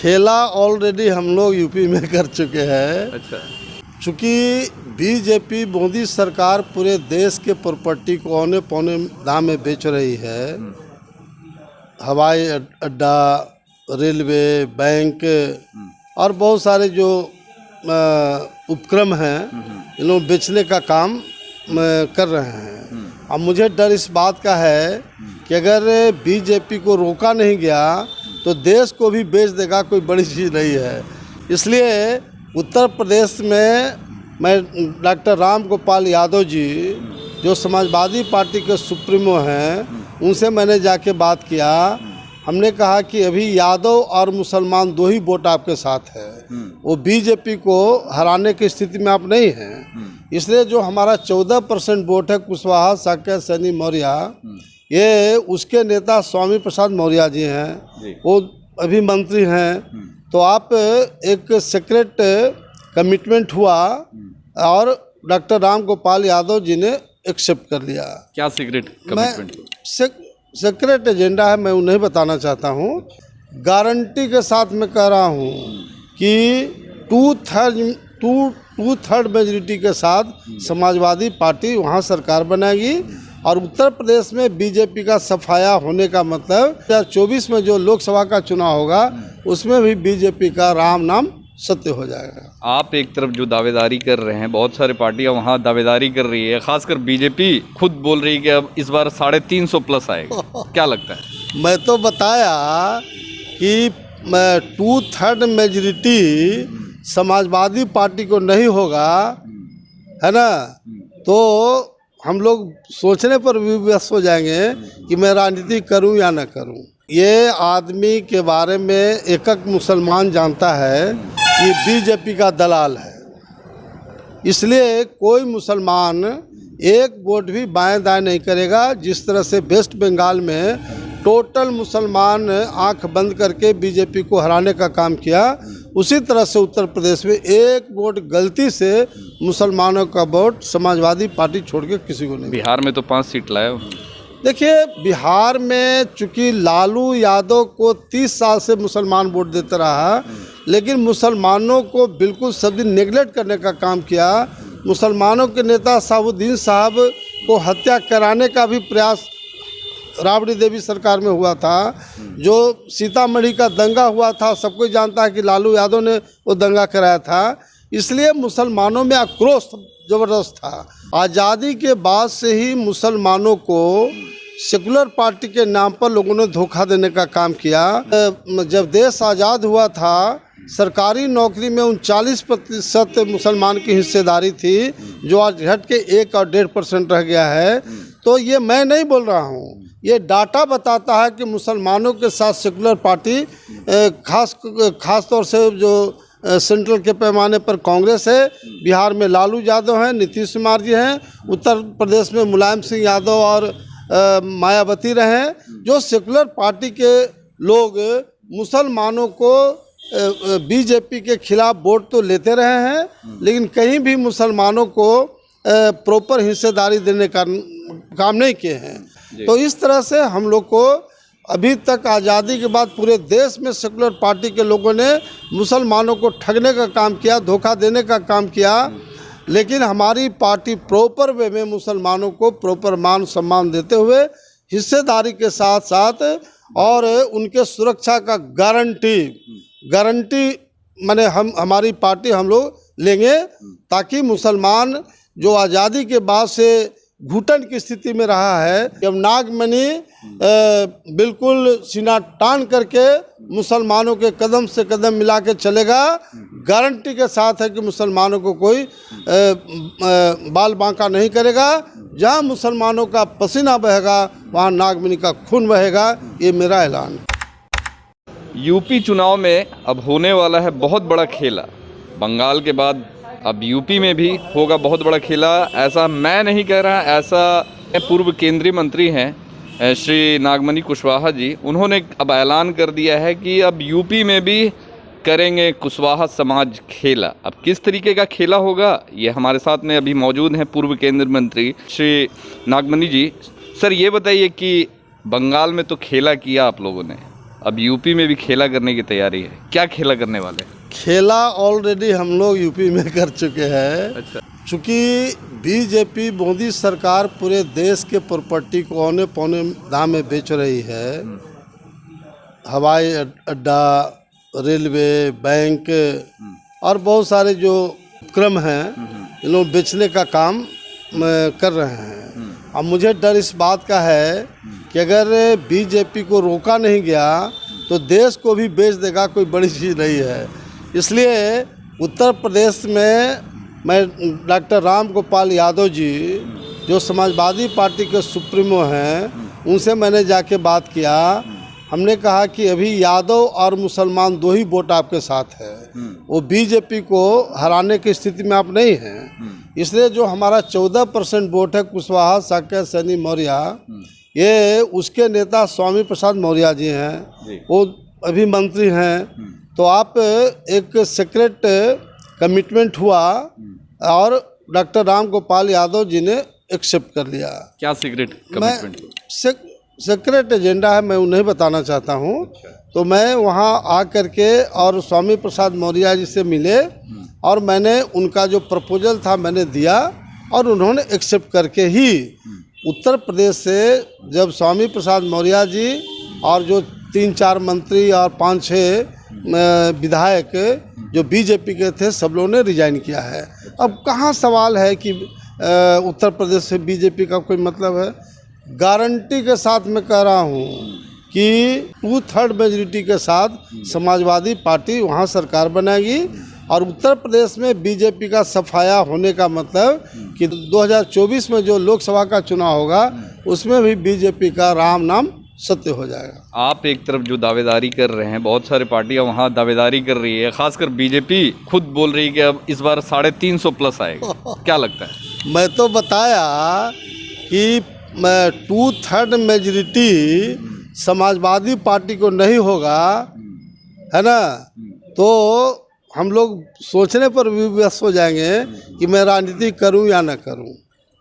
खेला ऑलरेडी हम लोग यूपी में कर चुके हैं। अच्छा। चूँकि बीजेपी मोदी सरकार पूरे देश के प्रॉपर्टी को औने पौने दाम में बेच रही है, हवाई अड्डा, रेलवे, बैंक और बहुत सारे जो उपक्रम हैं, इन लोग बेचने का काम कर रहे हैं। अब मुझे डर इस बात का है कि अगर बीजेपी को रोका नहीं गया तो देश को भी बेच देगा, कोई बड़ी चीज़ नहीं है। इसलिए उत्तर प्रदेश में मैं डॉक्टर राम गोपाल यादव जी जो समाजवादी पार्टी के सुप्रीमो हैं, उनसे मैंने जाके बात किया। हमने कहा कि अभी यादव और मुसलमान दो ही वोट आपके साथ है, वो बीजेपी को हराने की स्थिति में आप नहीं हैं। इसलिए जो हमारा 14% वोट है कुशवाहा, साक्य, सैनी, मौर्य, ये उसके नेता स्वामी प्रसाद मौर्य जी हैं, वो अभी मंत्री हैं। तो आप एक सीक्रेट कमिटमेंट हुआ और डॉक्टर राम गोपाल यादव जी ने एक्सेप्ट कर लिया। क्या सीक्रेट कमिटमेंट? सीक्रेट एजेंडा है, मैं वो नहीं बताना चाहता हूँ। गारंटी के साथ मैं कह रहा हूँ कि टू थर्ड मेजॉरिटी के साथ समाजवादी पार्टी वहाँ सरकार बनाएगी और उत्तर प्रदेश में बीजेपी का सफाया होने का मतलब 2024 में जो लोकसभा का चुनाव होगा उसमें भी बीजेपी का राम नाम सत्य हो जाएगा। आप एक तरफ जो दावेदारी कर रहे हैं, बहुत सारी पार्टियां वहां दावेदारी कर रही है, खासकर बीजेपी खुद बोल रही है कि अब इस बार 350+ आएगा। क्या लगता है? मैं तो बताया कि 2/3 मेजॉरिटी समाजवादी पार्टी को नहीं होगा, है ना, तो हम लोग सोचने पर विवश हो जाएंगे कि मैं राजनीति करूं या न करूं। ये आदमी के बारे में एक मुसलमान जानता है कि बीजेपी का दलाल है, इसलिए कोई मुसलमान एक वोट भी बाएं दाएं नहीं करेगा। जिस तरह से वेस्ट बंगाल में टोटल मुसलमान आंख बंद करके बीजेपी को हराने का काम किया, उसी तरह से उत्तर प्रदेश में एक वोट गलती से मुसलमानों का वोट समाजवादी पार्टी छोड़ के किसी को नहीं। बिहार में तो 5 सीट लाए। देखिए, बिहार में चूंकि लालू यादव को 30 साल से मुसलमान वोट देता रहा, लेकिन मुसलमानों को बिल्कुल सब दिन नेगलेक्ट करने का काम किया। मुसलमानों के नेता साबुद्दीन साहब को हत्या कराने का भी प्रयास राबड़ी देवी सरकार में हुआ था। जो सीतामढ़ी का दंगा हुआ था, सबको जानता है कि लालू यादव ने वो दंगा कराया था। इसलिए मुसलमानों में आक्रोश ज़बरदस्त था। आज़ादी के बाद से ही मुसलमानों को सेकुलर पार्टी के नाम पर लोगों ने धोखा देने का काम किया। जब देश आज़ाद हुआ था, सरकारी नौकरी में 39% मुसलमान की हिस्सेदारी थी, जो आज घट के 1 और 1.5% रह गया है। तो ये मैं नहीं बोल रहा हूँ, ये डाटा बताता है कि मुसलमानों के साथ सेकुलर पार्टी खास तौर से जो सेंट्रल के पैमाने पर कांग्रेस है, बिहार में लालू यादव हैं, नीतीश कुमार जी हैं, उत्तर प्रदेश में मुलायम सिंह यादव और मायावती रहे, जो सेकुलर पार्टी के लोग मुसलमानों को बीजेपी के खिलाफ वोट तो लेते रहे हैं, लेकिन कहीं भी मुसलमानों को प्रॉपर हिस्सेदारी देने का काम नहीं किए हैं। तो इस तरह से हम लोग को अभी तक आज़ादी के बाद पूरे देश में सेकुलर पार्टी के लोगों ने मुसलमानों को ठगने का काम किया, धोखा देने का काम किया, लेकिन हमारी पार्टी प्रॉपर वे में मुसलमानों को प्रॉपर मान सम्मान देते हुए हिस्सेदारी के साथ साथ और उनके सुरक्षा का गारंटी माने हमारी पार्टी हम लोग लेंगे, ताकि मुसलमान जो आज़ादी के बाद से घुटन की स्थिति में रहा है, जब नागमणि बिल्कुल सीना तान करके मुसलमानों के कदम से कदम मिला के चलेगा, गारंटी के साथ है कि मुसलमानों को कोई बाल बांका नहीं करेगा। जहां मुसलमानों का पसीना बहेगा वहां नागमणि का खून बहेगा, ये मेरा ऐलान है। यूपी चुनाव में अब होने वाला है बहुत बड़ा खेला। बंगाल के बाद अब यूपी में भी होगा बहुत बड़ा खेला। ऐसा मैं नहीं कह रहा, ऐसा पूर्व केंद्रीय मंत्री हैं श्री नागमणि कुशवाहा जी, उन्होंने अब ऐलान कर दिया है कि अब यूपी में भी करेंगे कुशवाहा समाज खेला। अब किस तरीके का खेला होगा, ये हमारे साथ में अभी मौजूद हैं पूर्व केंद्रीय मंत्री श्री नागमणि जी। सर ये बताइए कि बंगाल में तो खेला किया आप लोगों ने, अब यूपी में भी खेला करने की तैयारी है, क्या खेला करने वाले हैं? खेला ऑलरेडी हम लोग यूपी में कर चुके हैं। अच्छा। चूँकि बीजेपी मोदी सरकार पूरे देश के प्रॉपर्टी को औने पौने दाम में बेच रही है, हवाई अड्डा, रेलवे, बैंक और बहुत सारे जो उपक्रम हैं इन लोग बेचने का काम कर रहे हैं। अब मुझे डर इस बात का है कि अगर बीजेपी को रोका नहीं गया तो देश को भी बेच देगा, कोई बड़ी चीज़ नहीं है। इसलिए उत्तर प्रदेश में मैं डॉक्टर राम गोपाल यादव जी जो समाजवादी पार्टी के सुप्रीमो हैं उनसे मैंने जाके बात किया। हमने कहा कि अभी यादव और मुसलमान दो ही वोट आपके साथ है, वो बीजेपी को हराने की स्थिति में आप नहीं हैं। इसलिए जो हमारा 14% वोट है कुशवाहा, साक्य, सैनी, मौर्य, ये उसके नेता स्वामी प्रसाद मौर्य जी हैं, वो अभी मंत्री हैं। तो आप एक सीक्रेट कमिटमेंट हुआ और डॉक्टर राम गोपाल यादव जी ने एक्सेप्ट कर लिया। क्या सीक्रेट कमिटमेंट? सीक्रेट एजेंडा है, मैं उन्हें बताना चाहता हूँ। तो मैं वहाँ आ करके और स्वामी प्रसाद मौर्य जी से मिले और मैंने उनका जो प्रपोजल था मैंने दिया और उन्होंने एक्सेप्ट करके ही उत्तर प्रदेश से जब स्वामी प्रसाद मौर्य जी और जो 3-4 मंत्री और 5-6 विधायक जो बीजेपी के थे सब लोगों ने रिजाइन किया है। अब कहाँ सवाल है कि उत्तर प्रदेश से बीजेपी का कोई मतलब है। गारंटी के साथ मैं कह रहा हूँ कि 2/3 मेजॉरिटी के साथ समाजवादी पार्टी वहाँ सरकार बनाएगी और उत्तर प्रदेश में बीजेपी का सफाया होने का मतलब कि 2024 में जो लोकसभा का चुनाव होगा उसमें भी बीजेपी का राम नाम सत्य हो जाएगा। आप एक तरफ जो दावेदारी कर रहे हैं, बहुत सारी पार्टियां वहाँ दावेदारी कर रही है, खासकर बीजेपी खुद बोल रही है कि अब इस बार 350+ आएगा, क्या लगता है? मैं तो बताया कि 2/3 मेजॉरिटी समाजवादी पार्टी को नहीं होगा, है ना, तो हम लोग सोचने पर भी व्यस्त हो जाएंगे कि मैं राजनीति करूं या ना करूं।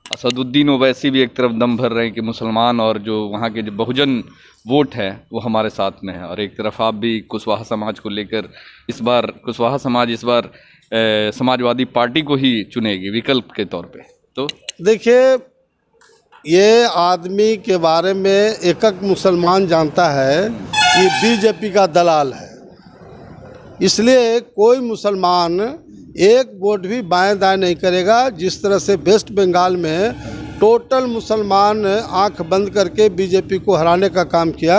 असदुद्दीन ओवैसी भी एक तरफ दम भर रहे हैं कि मुसलमान और जो वहाँ के जो बहुजन वोट है वो हमारे साथ में है, और एक तरफ आप भी कुशवाहा समाज को लेकर इस बार कुशवाहा समाज इस बार समाजवादी पार्टी को ही चुनेगी विकल्प के तौर पे। तो देखिए, ये आदमी के बारे में एक मुसलमान जानता है कि बीजेपी का दलाल है, इसलिए कोई मुसलमान एक वोट भी बाएं दाएं नहीं करेगा। जिस तरह से वेस्ट बंगाल में टोटल मुसलमान आंख बंद करके बीजेपी को हराने का काम किया,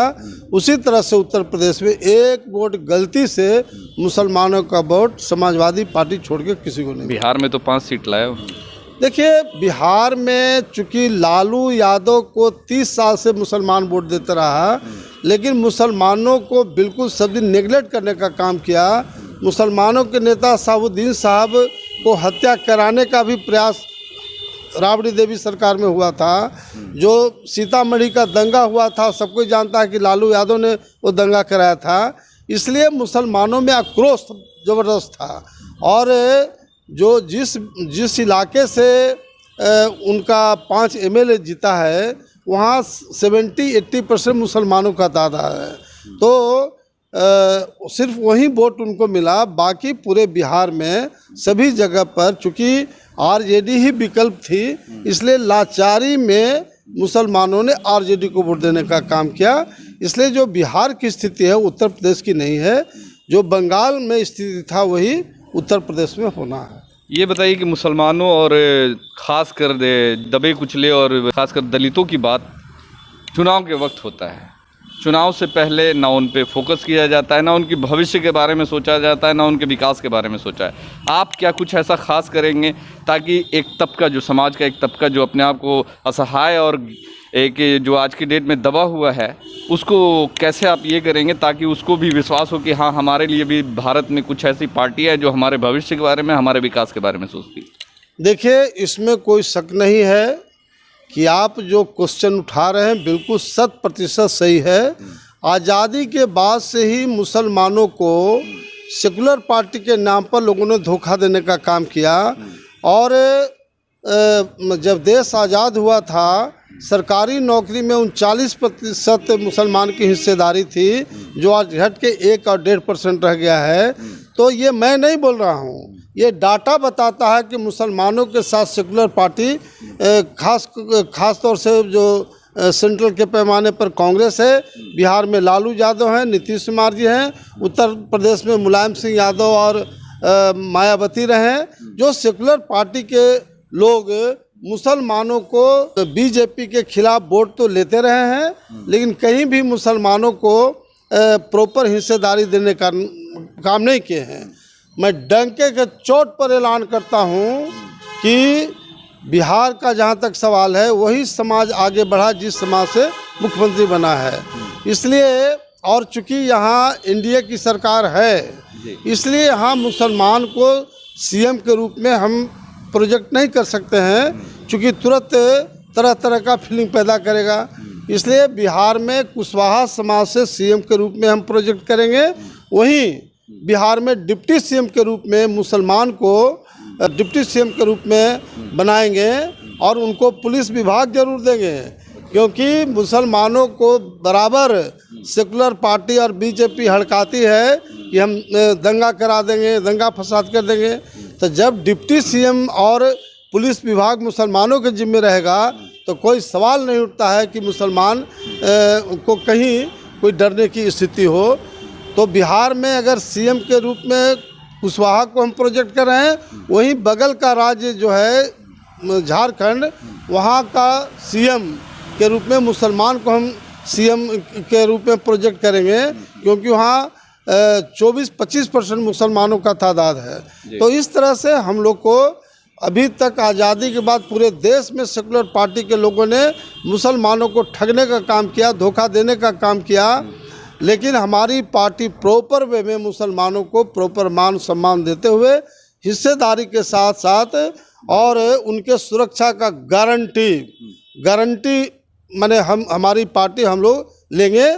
उसी तरह से उत्तर प्रदेश में एक वोट गलती से मुसलमानों का वोट समाजवादी पार्टी छोड़ के किसी को नहीं। बिहार में तो 5 सीट लाए। देखिए, बिहार में चूँकि लालू यादव को 30 साल से मुसलमान वोट देता रहा, लेकिन मुसलमानों को बिल्कुल सब दिन नेगलेक्ट करने का काम किया। मुसलमानों के नेता साबुद्दीन साहब को हत्या कराने का भी प्रयास राबड़ी देवी सरकार में हुआ था। जो सीतामढ़ी का दंगा हुआ था, सब कोई जानता है कि लालू यादव ने वो दंगा कराया था। इसलिए मुसलमानों में आक्रोश ज़बरदस्त था और जो जिस इलाके से उनका 5 MLA जीता है वहाँ 70-80% मुसलमानों का तादाद है। तो सिर्फ वही वोट उनको मिला, बाकी पूरे बिहार में सभी जगह पर चूँकि आरजेडी ही विकल्प थी, इसलिए लाचारी में मुसलमानों ने आरजेडी को वोट देने का काम किया। इसलिए जो बिहार की स्थिति है उत्तर प्रदेश की नहीं है, जो बंगाल में स्थिति था वही उत्तर प्रदेश में होना है। ये बताइए कि मुसलमानों और ख़ासकर दबे कुचले और ख़ासकर दलितों की बात चुनाव के वक्त होता है। चुनाव से पहले ना उन पे फोकस किया जाता है, ना उनके भविष्य के बारे में सोचा जाता है, ना उनके विकास के बारे में सोचा है। आप क्या कुछ ऐसा ख़ास करेंगे ताकि एक तबका जो समाज का एक तबका जो अपने आप को असहाय और एक जो आज की डेट में दबा हुआ है उसको कैसे आप ये करेंगे ताकि उसको भी विश्वास हो कि हाँ, हमारे लिए भी भारत में कुछ ऐसी पार्टी है जो हमारे भविष्य के बारे में, हमारे विकास के बारे में सोचती है? देखिए, इसमें कोई शक नहीं है कि आप जो क्वेश्चन उठा रहे हैं बिल्कुल 100% सही है। आज़ादी के बाद से ही मुसलमानों को सेकुलर पार्टी के नाम पर लोगों ने धोखा देने का काम किया और जब देश आज़ाद हुआ था सरकारी नौकरी में 39% मुसलमान की हिस्सेदारी थी, जो आज घट के 1 और 1.5% रह गया है। तो ये मैं नहीं बोल रहा हूँ, ये डाटा बताता है कि मुसलमानों के साथ सेकुलर पार्टी खास तौर से जो सेंट्रल के पैमाने पर कांग्रेस है, बिहार में लालू यादव हैं, नीतीश कुमार जी हैं, उत्तर प्रदेश में मुलायम सिंह यादव और मायावती रहे, जो सेकुलर पार्टी के लोग मुसलमानों को बीजेपी के खिलाफ वोट तो लेते रहे हैं, लेकिन कहीं भी मुसलमानों को प्रॉपर हिस्सेदारी देने का काम नहीं किए हैं। मैं डंके के चोट पर ऐलान करता हूं कि बिहार का जहां तक सवाल है, वही समाज आगे बढ़ा जिस समाज से मुख्यमंत्री बना है। इसलिए, और चूंकि यहाँ एनडीए की सरकार है, इसलिए यहाँ मुसलमान को सीएम के रूप में हम प्रोजेक्ट नहीं कर सकते हैं, चूँकि तुरंत तरह तरह का फीलिंग पैदा करेगा। इसलिए बिहार में कुशवाहा समाज से सीएम के रूप में हम प्रोजेक्ट करेंगे। वहीं बिहार में डिप्टी सीएम के रूप में मुसलमान को डिप्टी सीएम के रूप में बनाएंगे और उनको पुलिस विभाग जरूर देंगे, क्योंकि मुसलमानों को बराबर सेकुलर पार्टी और बीजेपी हड़काती है कि हम दंगा करा देंगे, दंगा फसाद कर देंगे। तो जब डिप्टी सीएम और पुलिस विभाग मुसलमानों के जिम्मे रहेगा, तो कोई सवाल नहीं उठता है कि मुसलमान को कहीं कोई डरने की स्थिति हो। तो बिहार में अगर सीएम के रूप में कुशवाहा को हम प्रोजेक्ट कर रहे हैं, वहीं बगल का राज्य जो है झारखंड, वहाँ का सीएम के रूप में मुसलमान को हम सीएम के रूप में प्रोजेक्ट करेंगे, क्योंकि वहाँ 24-25% मुसलमानों का तादाद है। तो इस तरह से हम लोग को अभी तक आज़ादी के बाद पूरे देश में सेकुलर पार्टी के लोगों ने मुसलमानों को ठगने का काम किया, धोखा देने का काम किया, लेकिन हमारी पार्टी प्रॉपर वे में मुसलमानों को प्रॉपर मान सम्मान देते हुए हिस्सेदारी के साथ साथ और उनके सुरक्षा का गारंटी माने हमारी पार्टी हम लोग लेंगे,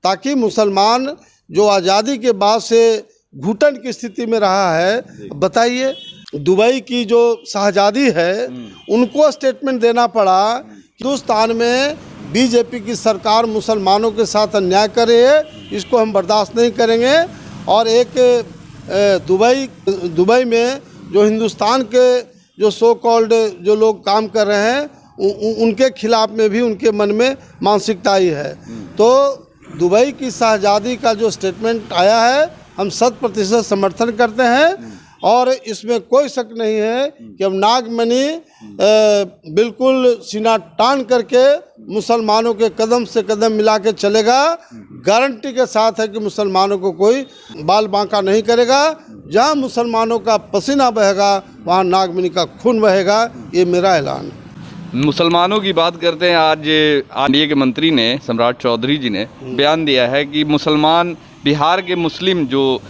ताकि मुसलमान जो आज़ादी के बाद से घुटन की स्थिति में रहा है। बताइए, दुबई की जो शहजादी है, उनको स्टेटमेंट देना पड़ा कि हिंदुस्तान में बीजेपी की सरकार मुसलमानों के साथ अन्याय कर रही है, इसको हम बर्दाश्त नहीं करेंगे। और एक दुबई में जो हिंदुस्तान के जो सो कॉल्ड जो लोग काम कर रहे हैं, उनके खिलाफ में भी उनके मन में मानसिकता आई है। तो दुबई की शहजादी का जो स्टेटमेंट आया है, हम 100% समर्थन करते हैं, और इसमें कोई शक नहीं है कि हम नागमणि बिल्कुल सीना तान करके मुसलमानों के कदम से कदम मिला के चलेगा। गारंटी के साथ है कि मुसलमानों को कोई बाल बांका नहीं करेगा। जहां मुसलमानों का पसीना बहेगा, वहां नागमणि का खून बहेगा। ये मेरा ऐलान है। मुसलमानों की बात करते हैं। आज एनडीए के मंत्री ने, सम्राट चौधरी जी ने बयान दिया है कि मुसलमान, बिहार के मुस्लिम जो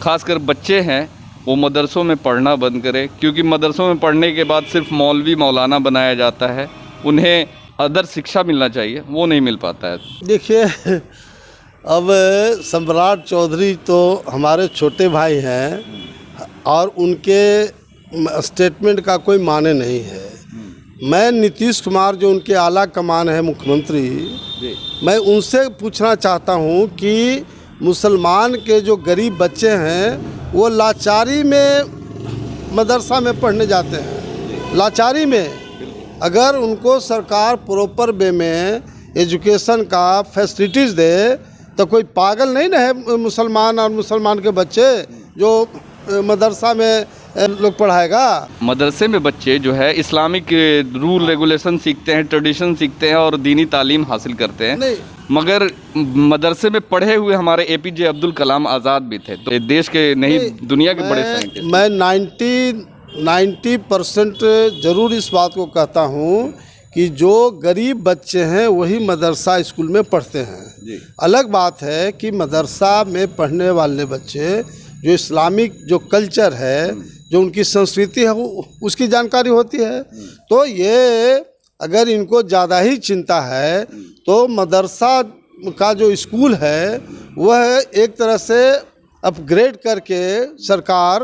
खासकर बच्चे हैं, वो मदरसों में पढ़ना बंद करें, क्योंकि मदरसों में पढ़ने के बाद सिर्फ मौलवी मौलाना बनाया जाता है, उन्हें अदर शिक्षा मिलना चाहिए, वो नहीं मिल पाता है। देखिए, अब सम्राट चौधरी तो हमारे छोटे भाई हैं और उनके स्टेटमेंट का कोई माने नहीं है। मैं नीतीश कुमार, जो उनके आला कमान है मुख्यमंत्री, मैं उनसे पूछना चाहता हूं कि मुसलमान के जो गरीब बच्चे हैं, वो लाचारी में मदरसा में पढ़ने जाते हैं। लाचारी में अगर उनको सरकार प्रॉपर वे में एजुकेशन का फैसिलिटीज़ दे, तो कोई पागल नहीं ना है मुसलमान और मुसलमान के बच्चे जो मदरसा में लोग पढ़ाएगा। मदरसे में बच्चे जो है इस्लामिक रूल रेगुलेशन सीखते हैं, ट्रेडिशन सीखते हैं और दीनी तालीम हासिल करते हैं। नहीं, मगर मदरसे में पढ़े हुए हमारे एपीजे अब्दुल कलाम आज़ाद भी थे, तो देश के नहीं दुनिया के बड़े साइंटिस्ट। मैं 90% ज़रूर इस बात को कहता हूँ कि जो गरीब बच्चे हैं वही मदरसा स्कूल में पढ़ते हैं। अलग बात है कि मदरसा में पढ़ने वाले बच्चे जो इस्लामिक जो कल्चर है, जो उनकी संस्कृति है, उसकी जानकारी होती है। तो ये अगर इनको ज़्यादा ही चिंता है, तो मदरसा का जो स्कूल है वह एक तरह से अपग्रेड करके सरकार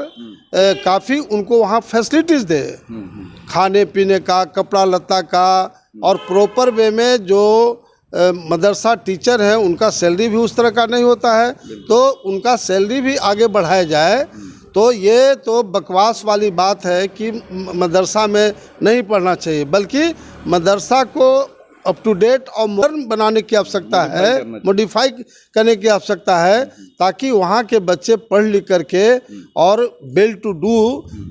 काफ़ी उनको वहाँ फैसिलिटीज़ दे, खाने पीने का, कपड़ा लत्ता का, और प्रॉपर वे में जो मदरसा टीचर हैं उनका सैलरी भी उस तरह का नहीं होता है, तो उनका सैलरी भी आगे बढ़ाया जाए। तो ये तो बकवास वाली बात है कि मदरसा में नहीं पढ़ना चाहिए, बल्कि मदरसा को अप टू डेट और मॉडर्न बनाने की आवश्यकता है, मॉडिफाई करने की आवश्यकता है, ताकि वहाँ के बच्चे पढ़ लिख करके और वेल टू डू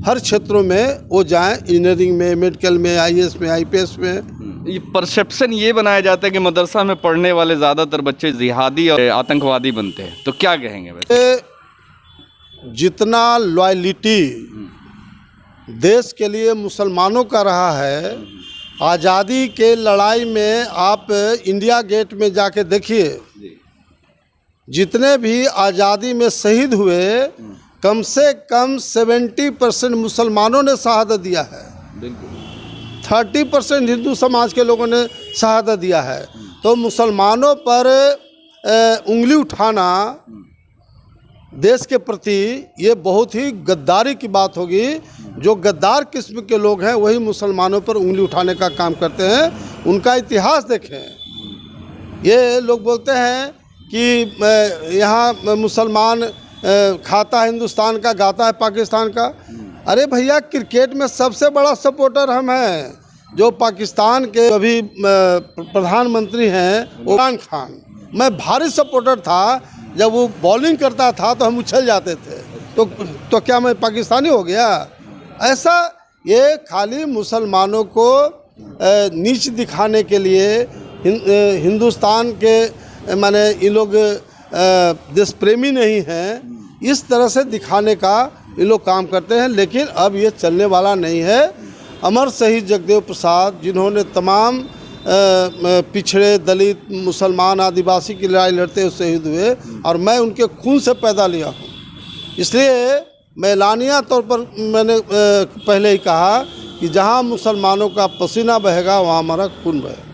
हर क्षेत्रों में वो जाएं, इंजीनियरिंग में, मेडिकल में, आईएएस में, आईपीएस में। ये परसेप्शन ये बनाया जाता है कि मदरसा में पढ़ने वाले ज़्यादातर बच्चे जिहादी और आतंकवादी बनते हैं, तो क्या कहेंगे वैसे? जितना लॉयलिटी देश के लिए मुसलमानों का रहा है, आज़ादी के लड़ाई में आप इंडिया गेट में जाके देखिए, जितने भी आज़ादी में शहीद हुए कम से कम 70% मुसलमानों ने शहादत दिया है, 30% हिंदू समाज के लोगों ने शहादत दिया है। तो मुसलमानों पर उंगली उठाना देश के प्रति ये बहुत ही गद्दारी की बात होगी। जो गद्दार किस्म के लोग हैं वही मुसलमानों पर उंगली उठाने का काम करते हैं। उनका इतिहास देखें। ये लोग बोलते हैं कि यहाँ मुसलमान खाता है हिंदुस्तान का, गाता है पाकिस्तान का। अरे भैया, क्रिकेट में सबसे बड़ा सपोर्टर हम हैं। जो पाकिस्तान के अभी प्रधानमंत्री हैं इमरान खान, मैं भारी सपोर्टर था। जब वो बॉलिंग करता था तो हम उछल जाते थे। तो क्या मैं पाकिस्तानी हो गया? ऐसा ये खाली मुसलमानों को नीच दिखाने के लिए हिंदुस्तान के माने ये लोग देश प्रेमी नहीं हैं, इस तरह से दिखाने का ये लोग काम करते हैं। लेकिन अब ये चलने वाला नहीं है। अमर शहीद जगदेव प्रसाद, जिन्होंने तमाम पिछड़े, दलित, मुसलमान, आदिवासी की लड़ाई लड़ते हुए शहीद हुए, और मैं उनके खून से पैदा लिया हूँ। इसलिए मैं लानिया तौर पर मैंने पहले ही कहा कि जहाँ मुसलमानों का पसीना बहेगा वहाँ हमारा खून बहेगा।